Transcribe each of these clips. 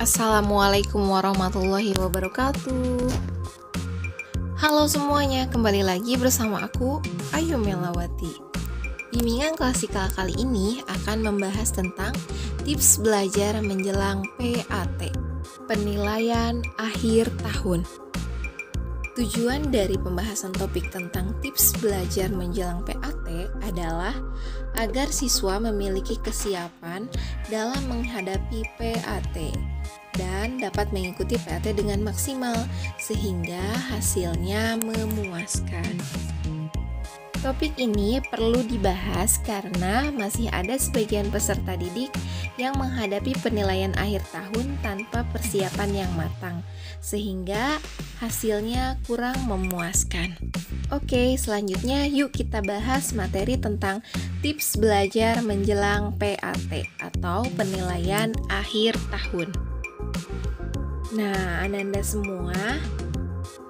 Assalamualaikum warahmatullahi wabarakatuh. Halo semuanya, kembali lagi bersama aku, Ayu Melawati. Bimbingan klasikal kali ini akan membahas tentang tips belajar menjelang PAT, penilaian akhir tahun. Tujuan dari pembahasan topik tentang tips belajar menjelang PAT adalah agar siswa memiliki kesiapan dalam menghadapi PAT dan dapat mengikuti PAT dengan maksimal sehingga hasilnya memuaskan. Topik ini perlu dibahas karena masih ada sebagian peserta didik yang menghadapi penilaian akhir tahun tanpa persiapan yang matang, sehingga hasilnya kurang memuaskan. Oke, selanjutnya yuk kita bahas materi tentang tips belajar menjelang PAT atau penilaian akhir tahun. Nah, Ananda semua,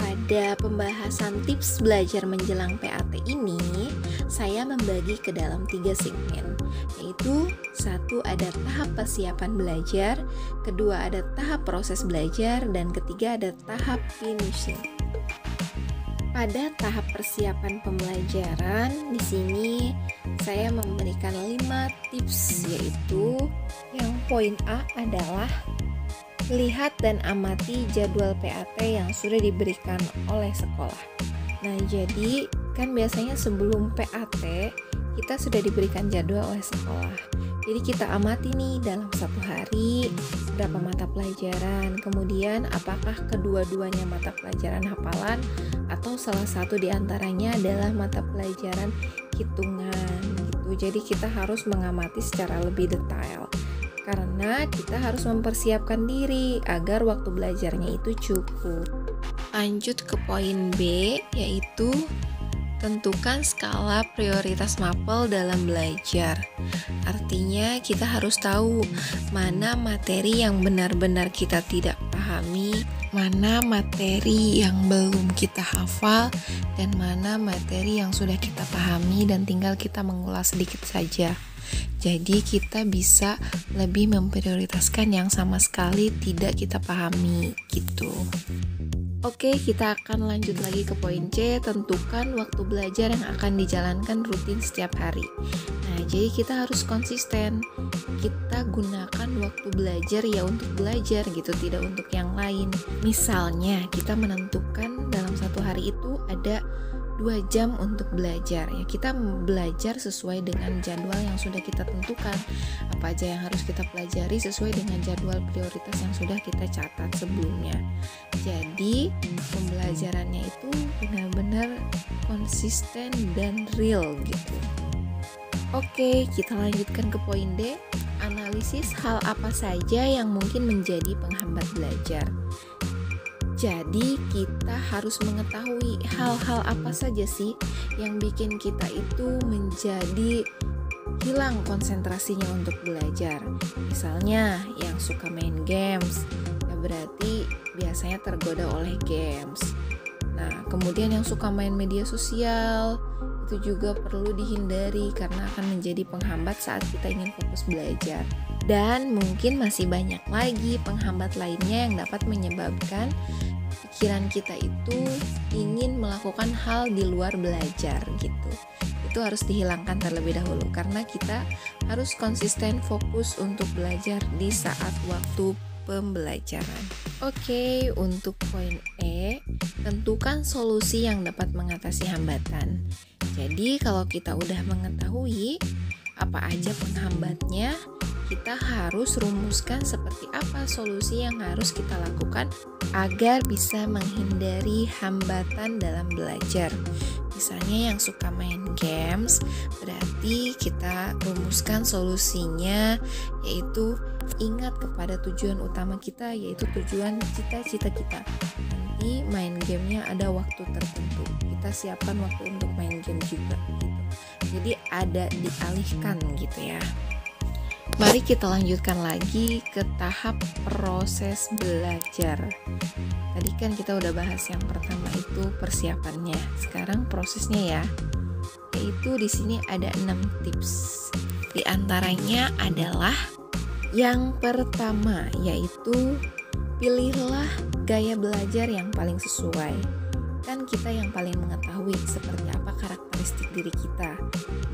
pada pembahasan tips belajar menjelang PAT ini, saya membagi ke dalam 3 segmen, yaitu 1 ada tahap persiapan belajar, kedua ada tahap proses belajar, dan ketiga ada tahap finishing. Pada tahap persiapan pembelajaran, di sini saya memberikan 5 tips, yaitu yang poin A adalah lihat dan amati jadwal PAT yang sudah diberikan oleh sekolah. Nah, jadi kan biasanya sebelum PAT kita sudah diberikan jadwal oleh sekolah. Jadi kita amati nih dalam 1 hari berapa mata pelajaran, kemudian apakah kedua-duanya mata pelajaran hafalan atau salah satu diantaranya adalah mata pelajaran hitungan gitu. Jadi kita harus mengamati secara lebih detail. Karena kita harus mempersiapkan diri agar waktu belajarnya itu cukup. Lanjut ke poin B, yaitu tentukan skala prioritas mapel dalam belajar. Artinya kita harus tahu mana materi yang benar-benar kita tidak pahami, mana materi yang belum kita hafal, dan mana materi yang sudah kita pahami dan tinggal kita mengulas sedikit saja. Jadi kita bisa lebih memprioritaskan yang sama sekali tidak kita pahami gitu. Oke, kita akan lanjut lagi ke poin C, tentukan waktu belajar yang akan dijalankan rutin setiap hari. Nah, jadi kita harus konsisten. Kita gunakan waktu belajar ya untuk belajar gitu, tidak untuk yang lain. Misalnya, kita menentukan dalam 1 hari itu ada 2 jam untuk belajar ya, kita belajar sesuai dengan jadwal yang sudah kita tentukan, apa aja yang harus kita pelajari sesuai dengan jadwal prioritas yang sudah kita catat sebelumnya. Jadi pembelajarannya itu benar-benar konsisten dan real gitu. Oke, kita lanjutkan ke poin D, analisis hal apa saja yang mungkin menjadi penghambat belajar. Jadi kita harus mengetahui hal-hal apa saja sih yang bikin kita itu menjadi hilang konsentrasinya untuk belajar. Misalnya yang suka main games, ya berarti biasanya tergoda oleh games. Nah, kemudian yang suka main media sosial, itu juga perlu dihindari karena akan menjadi penghambat saat kita ingin fokus belajar. Dan mungkin masih banyak lagi penghambat lainnya yang dapat menyebabkan pikiran kita itu ingin melakukan hal di luar belajar gitu. Itu harus dihilangkan terlebih dahulu karena kita harus konsisten fokus untuk belajar di saat waktu pembelajaran. Oke, untuk poin E, tentukan solusi yang dapat mengatasi hambatan. Jadi kalau kita udah mengetahui apa aja penghambatnya, kita harus rumuskan seperti apa solusi yang harus kita lakukan agar bisa menghindari hambatan dalam belajar. Misalnya yang suka main games, berarti kita rumuskan solusinya, yaitu ingat kepada tujuan utama kita, yaitu tujuan cita-cita kita. Nanti main gamenya ada waktu tertentu, kita siapkan waktu untuk main game juga gitu. Jadi ada dialihkan gitu ya. Mari kita lanjutkan lagi ke tahap proses belajar. Tadi kan kita udah bahas yang pertama itu persiapannya. Sekarang prosesnya ya. Yaitu di sini ada 6 tips. Di antaranya adalah Yang pertama yaitu pilihlah gaya belajar yang paling sesuai. Kan kita yang paling mengetahui seperti apa karakteristik diri kita.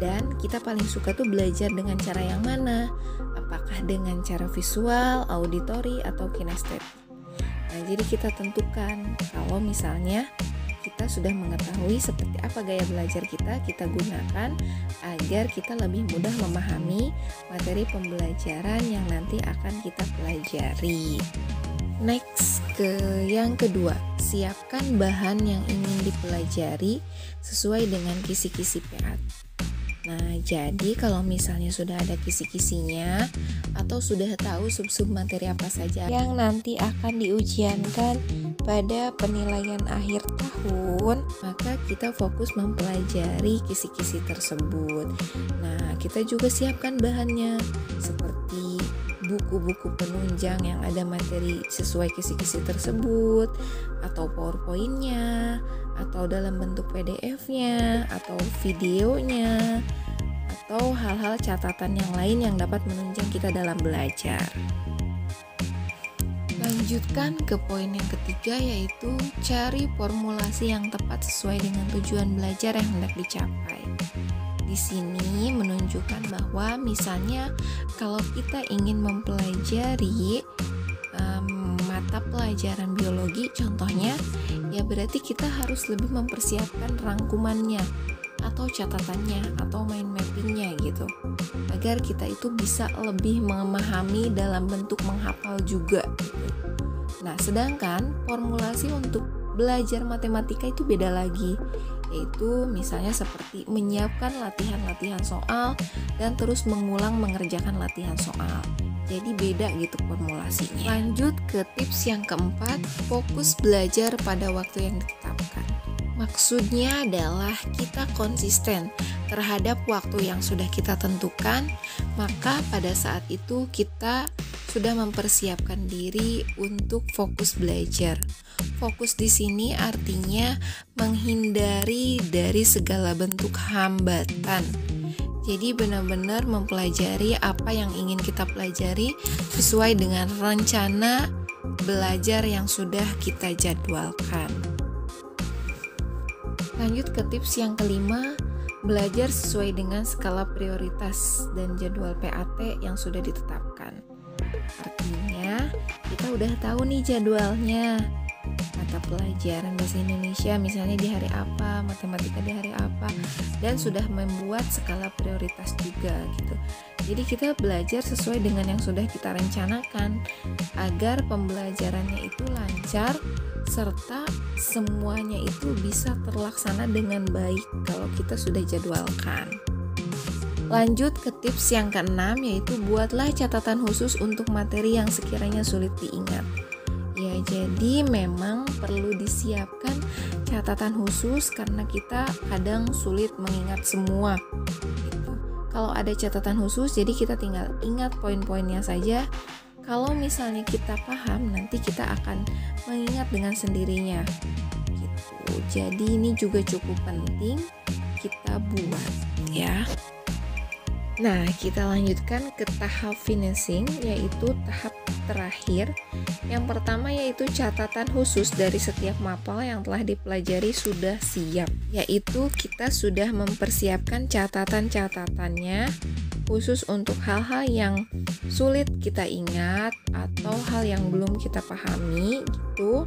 Dan kita paling suka tuh belajar dengan cara yang mana? Apakah dengan cara visual, auditory, atau kinestetik? Nah, jadi kita tentukan kalau misalnya kita sudah mengetahui seperti apa gaya belajar kita gunakan agar kita lebih mudah memahami materi pembelajaran yang nanti akan kita pelajari. Next, ke yang kedua, siapkan bahan yang ingin dipelajari sesuai dengan kisi-kisi PAT. Nah, jadi kalau misalnya sudah ada kisi-kisinya atau sudah tahu sub-sub materi apa saja yang nanti akan diujiankan pada penilaian akhir tahun, maka kita fokus mempelajari kisi-kisi tersebut. Nah, kita juga siapkan bahannya seperti buku-buku penunjang yang ada materi sesuai kisi-kisi tersebut, atau PowerPoint-nya, atau dalam bentuk PDF-nya, atau videonya, atau hal-hal catatan yang lain yang dapat menunjang kita dalam belajar. Lanjutkan ke poin yang ketiga, yaitu cari formulasi yang tepat sesuai dengan tujuan belajar yang hendak dicapai. Di sini menunjukkan bahwa misalnya kalau kita ingin mempelajari mata pelajaran biologi contohnya, ya berarti kita harus lebih mempersiapkan rangkumannya atau catatannya atau mind mappingnya gitu, agar kita itu bisa lebih memahami dalam bentuk menghafal juga gitu. Nah, sedangkan formulasi untuk belajar matematika itu beda lagi, yaitu misalnya seperti menyiapkan latihan-latihan soal dan terus mengulang mengerjakan latihan soal. Jadi beda gitu formulasinya. Lanjut ke tips yang keempat, fokus belajar pada waktu yang ditetapkan. Maksudnya adalah kita konsisten terhadap waktu yang sudah kita tentukan, maka pada saat itu kita sudah mempersiapkan diri untuk fokus belajar. Fokus di sini artinya menghindari dari segala bentuk hambatan. Jadi benar-benar mempelajari apa yang ingin kita pelajari sesuai dengan rencana belajar yang sudah kita jadwalkan. Lanjut ke tips yang kelima, belajar sesuai dengan skala prioritas dan jadwal PAT yang sudah ditetapkan. Artinya kita udah tahu nih jadwalnya, mata pelajaran bahasa Indonesia misalnya di hari apa, matematika di hari apa, dan sudah membuat skala prioritas juga gitu. Jadi kita belajar sesuai dengan yang sudah kita rencanakan agar pembelajarannya itu lancar serta semuanya itu bisa terlaksana dengan baik kalau kita sudah jadwalkan. Lanjut ke tips yang keenam, yaitu buatlah catatan khusus untuk materi yang sekiranya sulit diingat. Ya, jadi memang perlu disiapkan catatan khusus karena kita kadang sulit mengingat semua gitu. Kalau ada catatan khusus, jadi kita tinggal ingat poin-poinnya saja. Kalau misalnya kita paham, nanti kita akan mengingat dengan sendirinya gitu. Jadi ini juga cukup penting kita buat ya. Nah, kita lanjutkan ke tahap finishing, yaitu tahap terakhir. Yang pertama yaitu catatan khusus dari setiap mapel yang telah dipelajari sudah siap, yaitu kita sudah mempersiapkan catatan-catatannya khusus untuk hal-hal yang sulit kita ingat atau hal yang belum kita pahami gitu.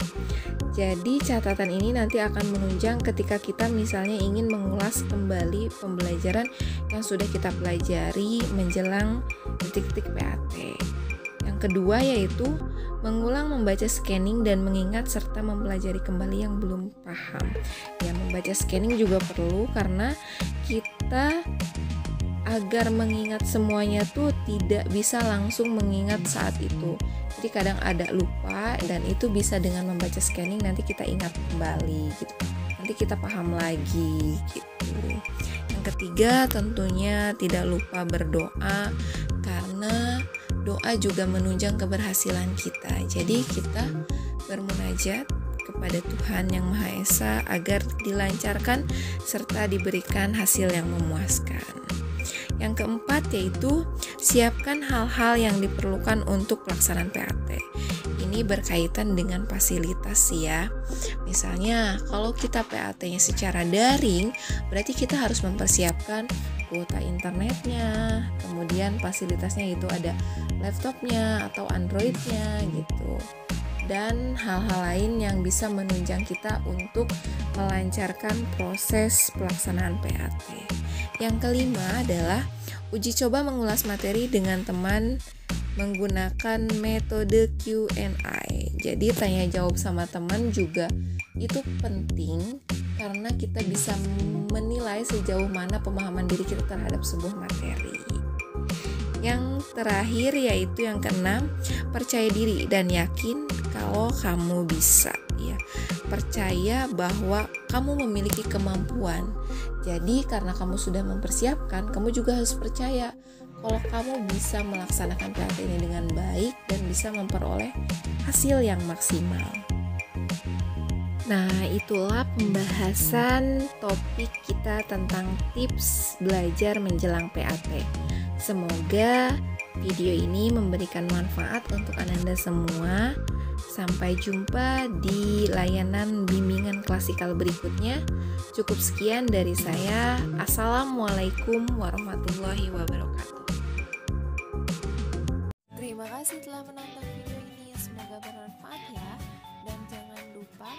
Jadi catatan ini nanti akan menunjang ketika kita misalnya ingin mengulas kembali pembelajaran yang sudah kita pelajari menjelang detik-detik PAT. Yang kedua yaitu mengulang membaca scanning dan mengingat serta mempelajari kembali yang belum paham. Ya, membaca scanning juga perlu karena kita agar mengingat semuanya tuh tidak bisa langsung mengingat saat itu. Jadi kadang ada lupa dan itu bisa dengan membaca scanning nanti kita ingat kembali gitu. Nanti kita paham lagi gitu. Yang ketiga tentunya tidak lupa berdoa karena doa juga menunjang keberhasilan kita. Jadi kita bermunajat kepada Tuhan Yang Maha Esa agar dilancarkan serta diberikan hasil yang memuaskan. Yang keempat yaitu siapkan hal-hal yang diperlukan untuk pelaksanaan PAT. Ini berkaitan dengan fasilitas ya. Misalnya kalau kita PAT-nya secara daring, berarti kita harus mempersiapkan kuota internetnya, kemudian fasilitasnya itu ada laptopnya atau Androidnya gitu. Dan hal-hal lain yang bisa menunjang kita untuk melancarkan proses pelaksanaan PAT. Yang kelima adalah uji coba mengulas materi dengan teman menggunakan metode Q&A. Jadi tanya jawab sama teman juga itu penting karena kita bisa menilai sejauh mana pemahaman diri kita terhadap sebuah materi. Yang terakhir yaitu yang keenam, percaya diri dan yakin kalau kamu bisa ya. Percaya bahwa kamu memiliki kemampuan. Jadi karena kamu sudah mempersiapkan, kamu juga harus percaya kalau kamu bisa melaksanakan PAT ini dengan baik dan bisa memperoleh hasil yang maksimal. Nah, itulah pembahasan topik kita tentang tips belajar menjelang PAT. Semoga video ini memberikan manfaat untuk Anda semua. Sampai jumpa di layanan bimbingan klasikal berikutnya. Cukup sekian dari saya. Assalamualaikum warahmatullahi wabarakatuh. Terima kasih telah menonton video ini. Semoga bermanfaat ya. Dan jangan lupa